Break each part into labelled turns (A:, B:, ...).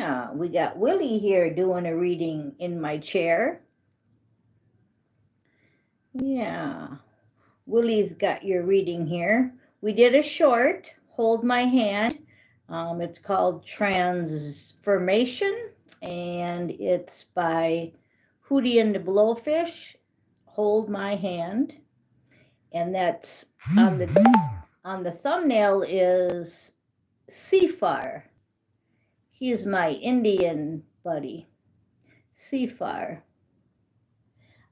A: Yeah, we got Willie here doing a reading in my chair. Yeah, Willie's got your reading here. We did a short, Hold My Hand. It's called Transformation, and it's by Hootie and the Blowfish. Hold My Hand, and that's on the thumbnail is Seafar. He's my Indian buddy, Seafar.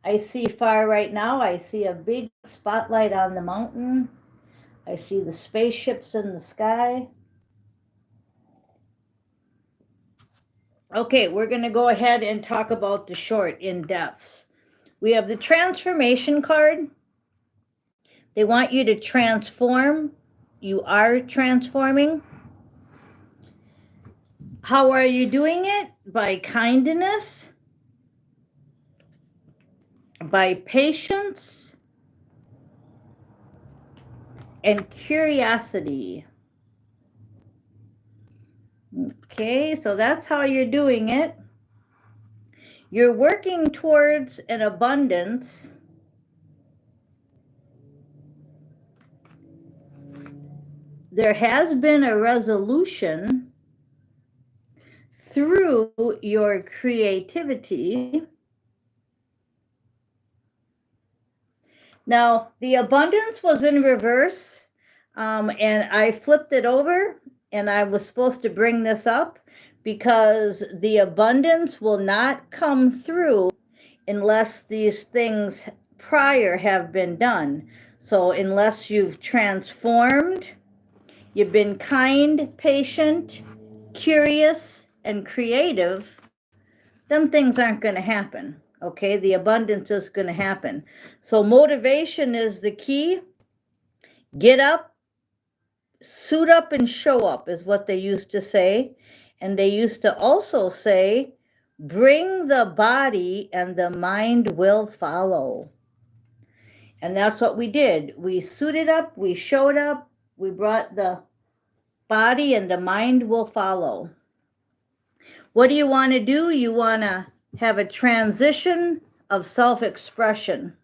A: I see far right now. I see a big spotlight on the mountain. I see the spaceships in the sky. Okay, we're going to go ahead and talk about the short in depths. We have the transformation card. They want you to transform. You are transforming. How are you doing it? By kindness, by patience, and curiosity. Okay, so that's how you're doing it. You're working towards an abundance. There has been a resolution through your creativity. Now, the abundance was in reverse, and I flipped it over, and I was supposed to bring this up because the abundance will not come through unless these things prior have been done. So unless you've transformed, you've been kind, patient, curious, and creative, them things aren't going to happen. Okay, the abundance is going to happen. So motivation is the key. Get up, suit up, and show up is what they used to say. And they used to also say, bring the body and the mind will follow. And that's what we did. We suited up, we showed up, we brought the body and the mind will follow. What do you want to do? You want to have a transition of self-expression.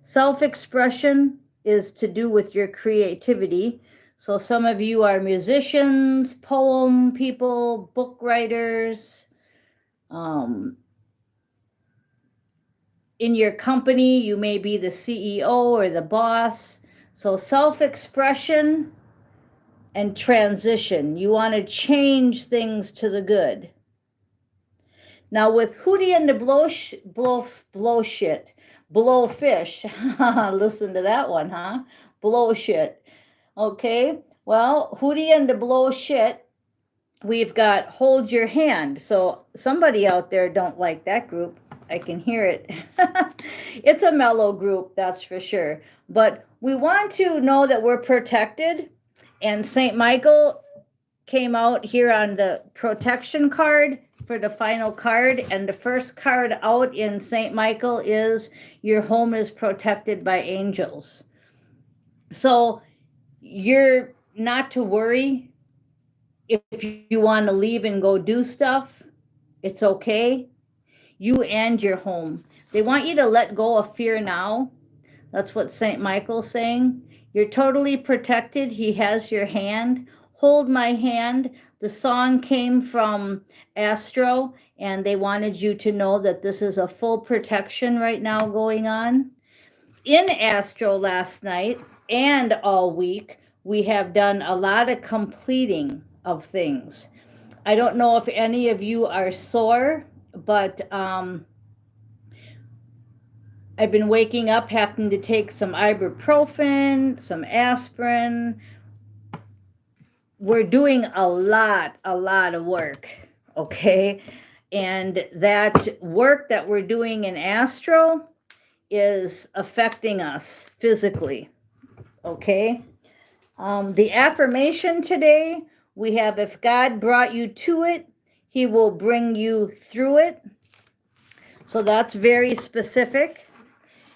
A: Self-expression is to do with your creativity. So some of you are musicians, poem people, book writers. In your company, you may be the CEO or the boss. So self-expression and transition. You want to change things to the good. Now with Hootie and the Blowfish, listen to that one, huh? Blow shit. Okay, well, Hootie and the Blow shit, we've got Hold Your Hand. So somebody out there don't like that group. I can hear it. It's a mellow group, that's for sure. But we want to know that we're protected. And St. Michael came out here on the protection card for the final card. And the first card out in St. Michael is your home is protected by angels. So you're not to worry if you want to leave and go do stuff. It's okay. You and your home. They want you to let go of fear now. That's what St. Michael's saying. You're totally protected. He has your hand. Hold my hand. The song came from Astro, and they wanted you to know that this is a full protection right now going on. In Astro last night and all week, we have done a lot of completing of things. I don't know if any of you are sore, but I've been waking up having to take some ibuprofen, some aspirin. We're doing a lot of work, okay? And that work that we're doing in Astro is affecting us physically, okay? The affirmation today, we have, if God brought you to it, he will bring you through it. So that's very specific.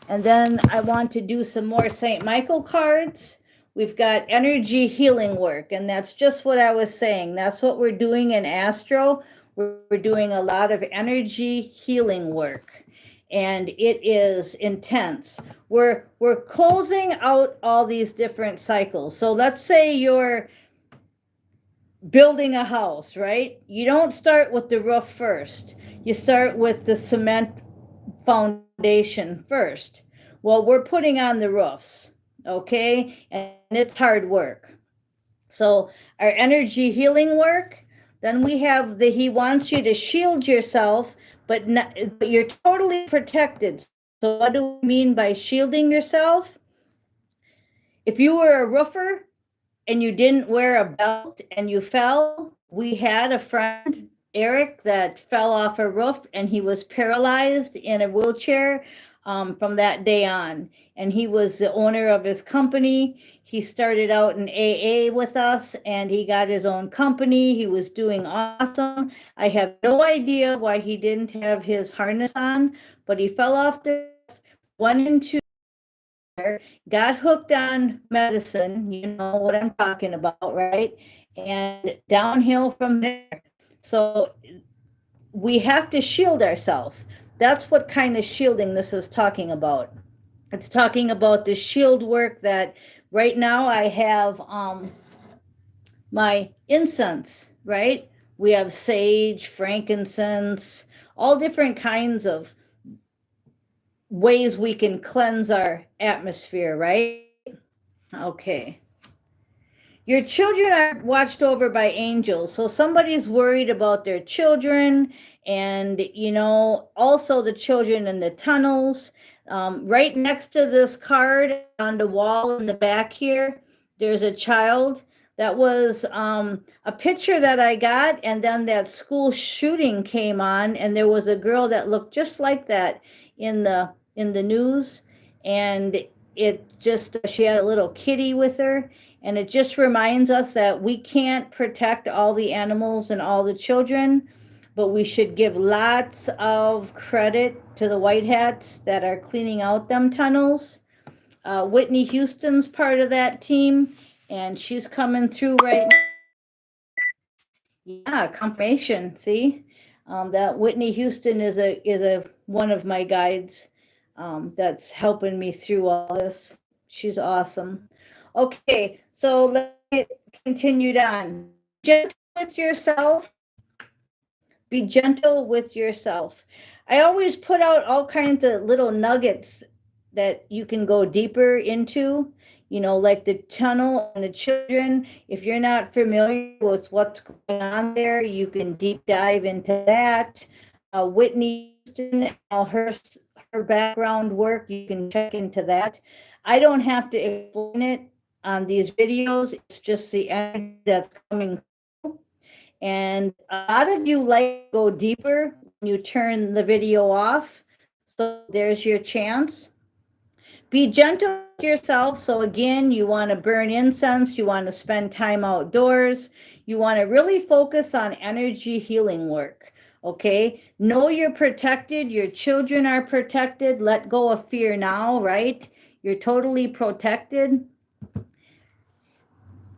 A: And then I want to do some more St. Michael cards. we've got energy healing work, and that's just what I was saying. That's what we're doing in Astro. We're doing a lot of energy healing work, and it is intense. We're closing out all these different cycles. So let's say you're building a house, right? You don't start with the roof first. You start with the cement foundation first. Well, we're putting on the roofs, okay? And it's hard work. So our energy healing work, then we have he wants you to shield yourself, but you're totally protected. So what do we mean by shielding yourself? If you were a roofer and you didn't wear a belt and you fell, we had a friend, Eric, that fell off a roof and he was paralyzed in a wheelchair from that day on. And he was the owner of his company. He started out in AA with us and he got his own company. He was doing awesome. I have no idea why he didn't have his harness on, but he fell off the roof, went into got hooked on medicine, you know what I'm talking about, right? And downhill from there. So we have to shield ourselves. That's what kind of shielding this is talking about. It's talking about the shield work that right now I have my incense, right? We have sage, frankincense, all different kinds of ways we can cleanse our atmosphere, right? Okay. Your children are watched over by angels. So somebody's worried about their children and, you know, also the children in the tunnels. Right next to this card on the wall in the back here, there's a child. That was a picture that I got, and then that school shooting came on, and there was a girl that looked just like that in the news, and she had a little kitty with her, and it just reminds us that we can't protect all the animals and all the children, but we should give lots of credit to the white hats that are cleaning out them tunnels. Whitney Houston's part of that team, and she's coming through right now. Yeah, confirmation. See, that Whitney Houston is a one of my guides that's helping me through all this. She's awesome. Okay, so let's get continued on. Gentle with yourself. Be gentle with yourself. I always put out all kinds of little nuggets that you can go deeper into, you know, like the tunnel and the children. If you're not familiar with what's going on there, you can deep dive into that. Whitney Houston, her background work, you can check into that. I don't have to explain it on these videos. It's just the energy that's coming through. And a lot of you like to go deeper when you turn the video off. So there's your chance. Be gentle with yourself. So again, you want to burn incense. You want to spend time outdoors. You want to really focus on energy healing work. Okay. Know you're protected. Your children are protected. Let go of fear now, right? You're totally protected.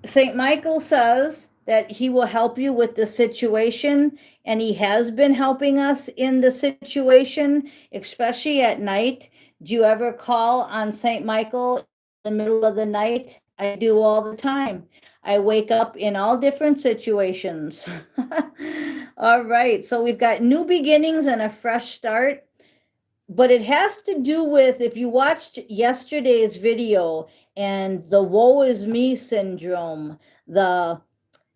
A: St. Michael says that he will help you with the situation, and he has been helping us in the situation, especially at night. Do you ever call on St. Michael in the middle of the night? I do all the time. I wake up in all different situations. All right, so we've got new beginnings and a fresh start. But it has to do with, if you watched yesterday's video and the woe is me syndrome, the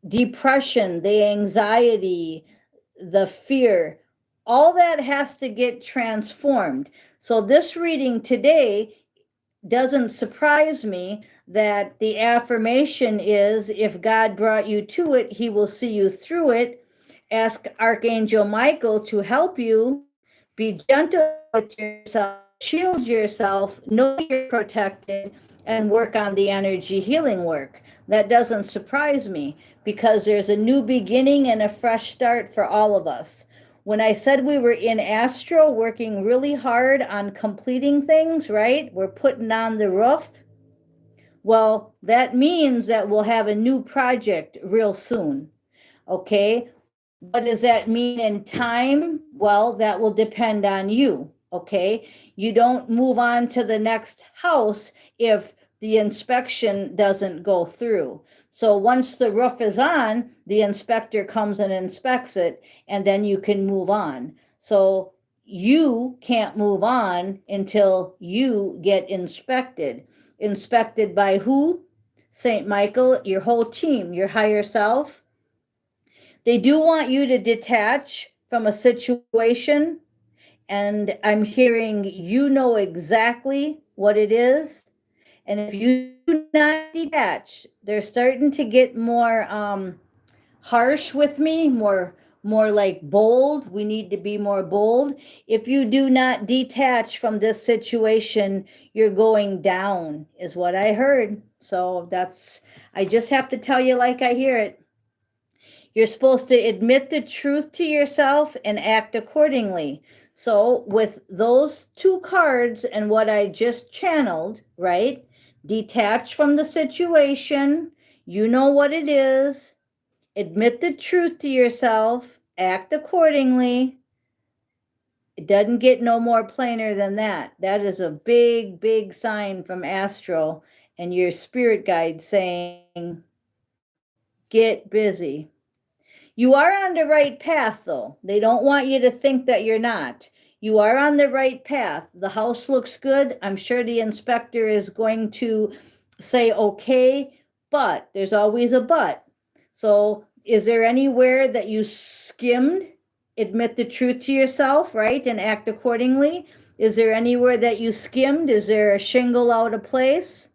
A: depression, the anxiety, the fear, all that has to get transformed. So this reading today doesn't surprise me that the affirmation is, if God brought you to it, he will see you through it. Ask Archangel Michael to help you. Be gentle with yourself, shield yourself, know you're protected, and work on the energy healing work. That doesn't surprise me because there's a new beginning and a fresh start for all of us. When I said we were in Astro working really hard on completing things, right? We're putting on the roof. Well, that means that we'll have a new project real soon. Okay. What does that mean in time? Well, that will depend on you. Okay. You don't move on to the next house if the inspection doesn't go through. So once the roof is on, the inspector comes and inspects it, and then you can move on. So you can't move on until you get inspected. Inspected by who? St. Michael, your whole team, your higher self. They do want you to detach from a situation, and I'm hearing you know exactly what it is. And if you do not detach, they're starting to get more harsh with me, more like bold. We need to be more bold. If you do not detach from this situation, you're going down, is what I heard. So I just have to tell you like I hear it. You're supposed to admit the truth to yourself and act accordingly. So with those two cards and what I just channeled, right? Detach from the situation. You know what it is. Admit the truth to yourself. Act accordingly. It doesn't get no more plainer than that. That is a big, big sign from Astro and your spirit guide saying, get busy. You are on the right path, though. They don't want you to think that you're not. You are on the right path. The house looks good. I'm sure the inspector is going to say, okay, but there's always a but. So is there anywhere that you skimmed? Admit the truth to yourself, right? And act accordingly. Is there anywhere that you skimmed? Is there a shingle out of place?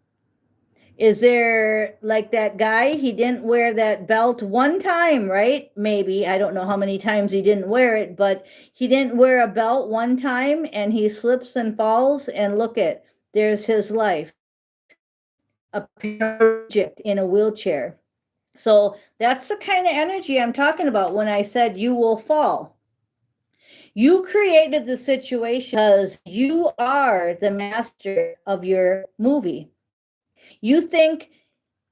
A: Is there like that guy? He didn't wear that belt one time, right? Maybe. I don't know how many times he didn't wear it, but he didn't wear a belt one time and he slips and falls. And look at, there's his life, a paraplegic in a wheelchair. So that's the kind of energy I'm talking about when I said you will fall. You created the situation because you are the master of your movie. You think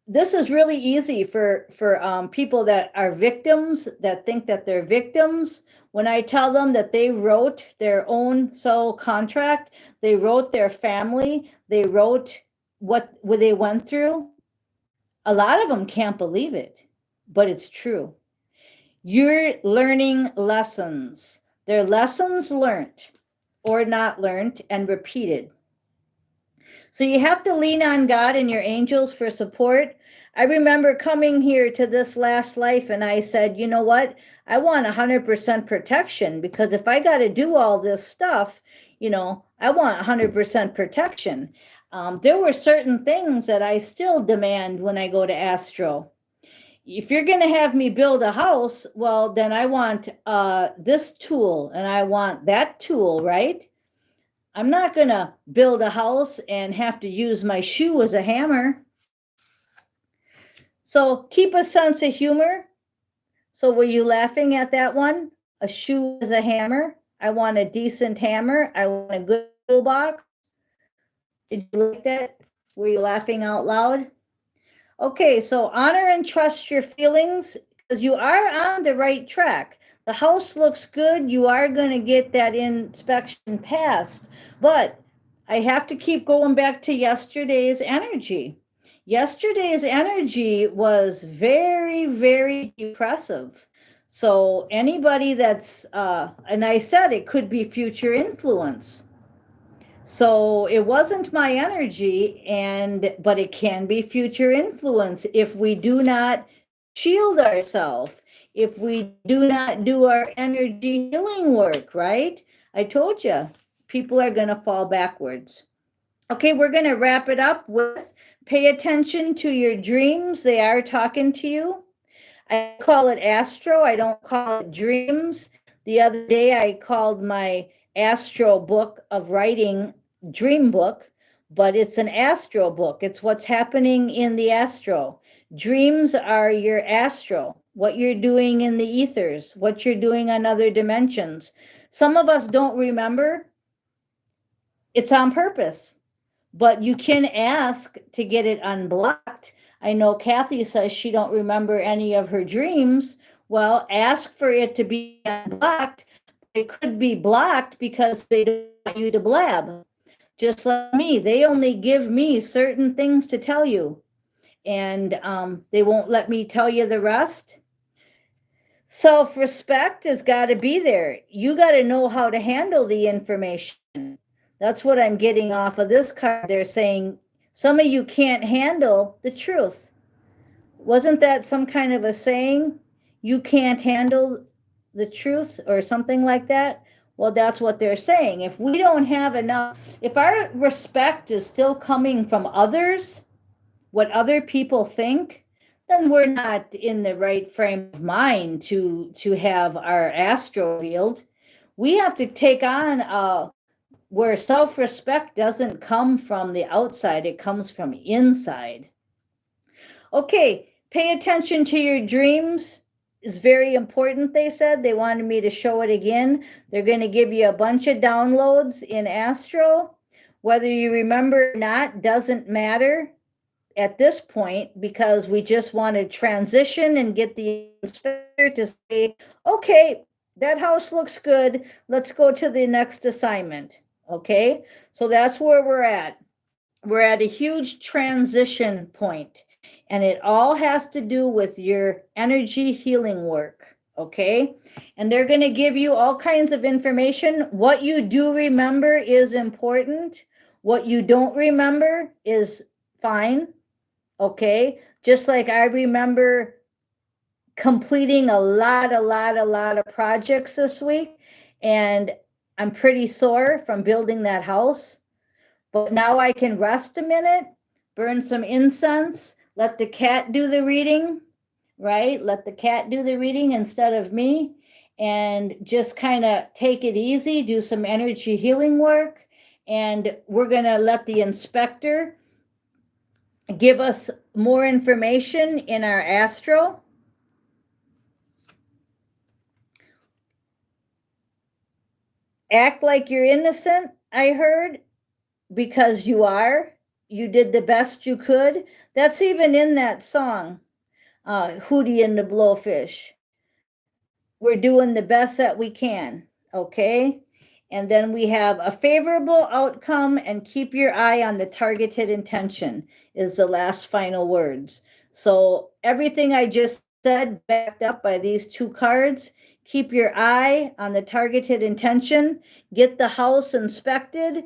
A: this is really easy for people that are victims, that think that they're victims. When I tell them that they wrote their own soul contract, they wrote their family, they wrote what they went through, a lot of them can't believe it, but it's true. You're learning lessons. They're lessons learned or not learned and repeated. So you have to lean on God and your angels for support. I remember coming here to this last life and I said, you know what? I want 100% protection, because if I got to do all this stuff, I want 100% protection. There were certain things that I still demand when I go to Astro. If you're going to have me build a house, well, then I want this tool and I want that tool, right? I'm not going to build a house and have to use my shoe as a hammer. So keep a sense of humor. So were you laughing at that one? A shoe as a hammer? I want a decent hammer. I want a good toolbox. Did you like that? Were you laughing out loud? Okay, so honor and trust your feelings, because you are on the right track. The house looks good. You are going to get that inspection passed. But I have to keep going back to yesterday's energy. Yesterday's energy was very, very depressive. So anybody that's, and I said it could be future influence. So it wasn't my energy, but it can be future influence if we do not shield ourselves, if we do not do our energy healing work, right? I told you, people are going to fall backwards. Okay, we're going to wrap it up with pay attention to your dreams. They are talking to you. I call it Astro. I don't call it dreams. The other day I called my Astro book of writing dream book, but it's an Astro book. It's what's happening in the Astro. Dreams are your Astro, what you're doing in the ethers, what you're doing on other dimensions. Some of us don't remember. It's on purpose. but you can ask to get it unblocked. I know Kathy says she don't remember any of her dreams. Well, ask for it to be unblocked. It could be blocked because they don't want you to blab. Just like me, they only give me certain things to tell you, and they won't let me tell you the rest. Self-respect has got to be there. You got to know how to handle the information. That's what I'm getting off of this card. They're saying some of you can't handle the truth. Wasn't that some kind of a saying? You can't handle the truth or something like that? Well, that's what they're saying. If we don't have enough, if our respect is still coming from others, what other people think, then we're not in the right frame of mind to have our astro revealed. We have to take on where self-respect doesn't come from the outside, it comes from inside. Okay, pay attention to your dreams is very important, they said. They wanted me to show it again. They're going to give you a bunch of downloads in astro. Whether you remember or not doesn't matter at this point, because we just want to transition and get the inspector to say, okay, that house looks good. Let's go to the next assignment. Okay, so that's where we're at. We're at a huge transition point, and it all has to do with your energy healing work. Okay, and they're going to give you all kinds of information. What you do remember is important. What you don't remember is fine. Okay, just like I remember completing a lot of projects this week, and I'm pretty sore from building that house, but now I can rest a minute, burn some incense, let the cat do the reading, right? Let the cat do the reading instead of me, and just kind of take it easy, do some energy healing work, and we're going to let the inspector give us more information in our astro. Act like you're innocent, I heard, because you are. You did the best you could. That's even in that song, Hootie and the Blowfish. We're doing the best that we can, okay? And then we have a favorable outcome and keep your eye on the targeted intention is the last final words. So everything I just said backed up by these two cards. Keep your eye on the targeted intention. Get the house inspected.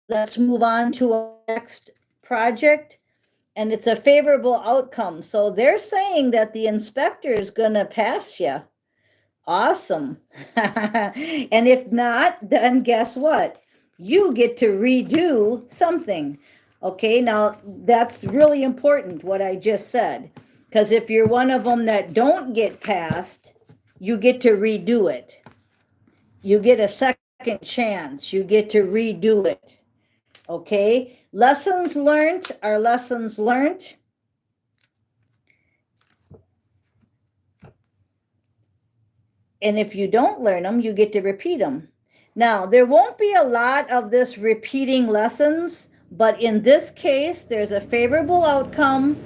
A: Let's move on to our next project. And it's a favorable outcome. So they're saying that the inspector is going to pass you. Awesome. And if not, then guess what? You get to redo something. Okay, now that's really important what I just said, because if you're one of them that don't get passed, you get to redo it. You get a second chance. You get to redo it. Okay, lessons learned are lessons learned. And if you don't learn them, you get to repeat them. Now, there won't be a lot of this repeating lessons, but in this case, there's a favorable outcome,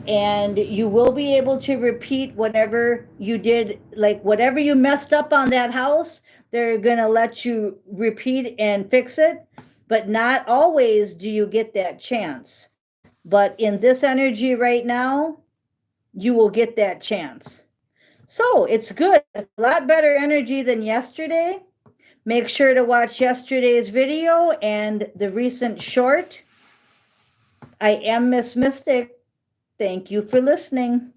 A: and you will be able to repeat whatever you did, like whatever you messed up on that house, they're going to let you repeat and fix it, but not always do you get that chance. But in this energy right now, you will get that chance. So it's good. It's a lot better energy than yesterday. Make sure to watch yesterday's video and the recent short. I am Miss Mystic. Thank you for listening.